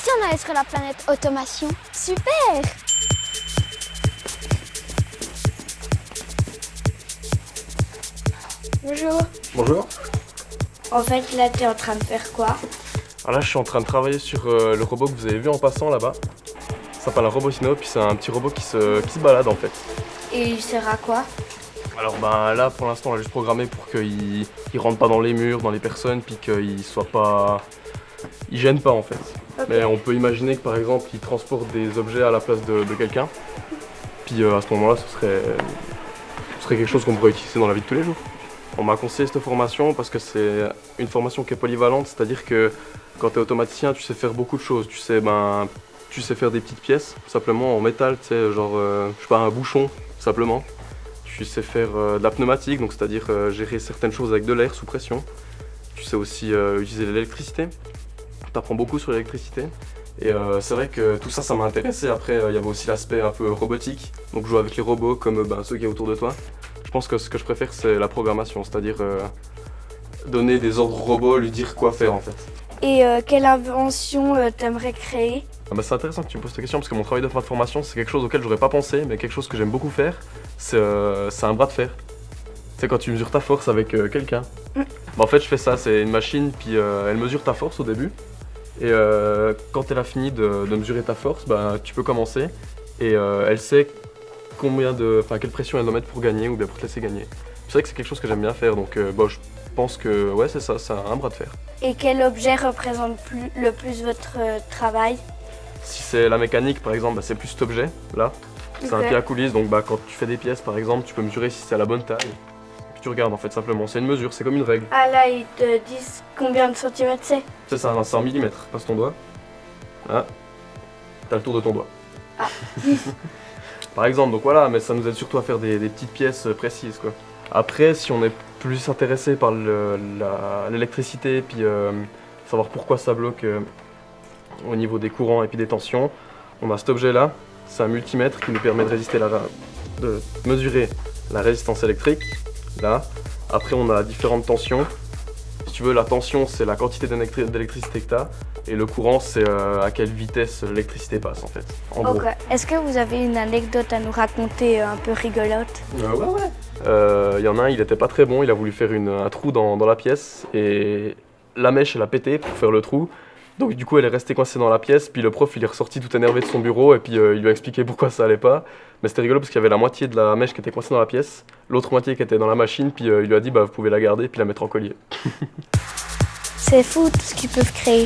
si on allait sur la planète automation? Super! Bonjour. Bonjour. En fait, là, tu es en train de faire quoi? Alors là, je suis en train de travailler sur le robot que vous avez vu en passant là-bas. Ça s'appelle un Robotino, puis c'est un petit robot qui se balade en fait. Et il sert à quoi? Alors ben là, pour l'instant, on l'a juste programmé pour qu'il rentre pas dans les murs, dans les personnes, puis qu'il soit pas... Il gêne pas en fait. Okay. Mais on peut imaginer que par exemple, il transporte des objets à la place de quelqu'un. Puis à ce moment-là, ce serait quelque chose qu'on pourrait utiliser dans la vie de tous les jours. On m'a conseillé cette formation parce que c'est une formation qui est polyvalente, c'est-à-dire que quand tu es automaticien, tu sais faire beaucoup de choses. Tu sais faire des petites pièces, simplement en métal, tu sais, genre, je sais pas, un bouchon, simplement. Tu sais faire de la pneumatique, donc c'est-à-dire gérer certaines choses avec de l'air sous pression. Tu sais aussi utiliser l'électricité. Tu apprends beaucoup sur l'électricité. Et c'est vrai que tout ça, ça m'a intéressé. Après, il y avait aussi l'aspect un peu robotique, donc jouer avec les robots comme ceux qui sont autour de toi. Je pense que ce que je préfère, c'est la programmation, c'est-à-dire donner des ordres au robot, lui dire quoi faire en fait. Et quelle invention t'aimerais créer? C'est intéressant que tu me poses cette question parce que mon travail de fin de formation, c'est quelque chose auquel j'aurais pas pensé, mais quelque chose que j'aime beaucoup faire, c'est un bras de fer. Tu sais, quand tu mesures ta force avec quelqu'un. En fait, je fais ça, c'est une machine, puis elle mesure ta force au début. Et quand elle a fini de mesurer ta force, tu peux commencer. Et elle sait quelle pression elle doit mettre pour gagner ou bien pour te laisser gagner. C'est vrai que c'est quelque chose que j'aime bien faire, donc je pense que ouais, c'est ça, c'est un bras de fer. Et quel objet représente le plus votre travail? Si c'est la mécanique par exemple, c'est plus cet objet là. C'est un pied à coulisses, donc quand tu fais des pièces par exemple, tu peux mesurer si c'est à la bonne taille. Puis tu regardes en fait simplement, c'est une mesure, c'est comme une règle. Ah là, ils te disent combien de centimètres c'est? C'est ça, c'est en millimètres. Passe ton doigt. Là, t'as le tour de ton doigt. Ah. Par exemple, donc voilà, mais ça nous aide surtout à faire des petites pièces précises quoi. Après, si on est plus intéressé par l'électricité, puis savoir pourquoi ça bloque au niveau des courants et puis des tensions, on a cet objet là, c'est un multimètre qui nous permet de mesurer la résistance électrique, là. Après on a différentes tensions. Si tu veux, la tension c'est la quantité d'électricité que tu as, et le courant c'est à quelle vitesse l'électricité passe en fait. En gros. Est-ce que vous avez une anecdote à nous raconter un peu rigolote? Ouais. Il y en a un, il était pas très bon, il a voulu faire un trou dans la pièce et la mèche elle a pété pour faire le trou. Donc du coup elle est restée coincée dans la pièce, puis le prof il est ressorti tout énervé de son bureau et puis il lui a expliqué pourquoi ça allait pas. Mais c'était rigolo parce qu'il y avait la moitié de la mèche qui était coincée dans la pièce, l'autre moitié qui était dans la machine, puis il lui a dit vous pouvez la garder puis la mettre en collier. C'est fou tout ce qu'ils peuvent créer.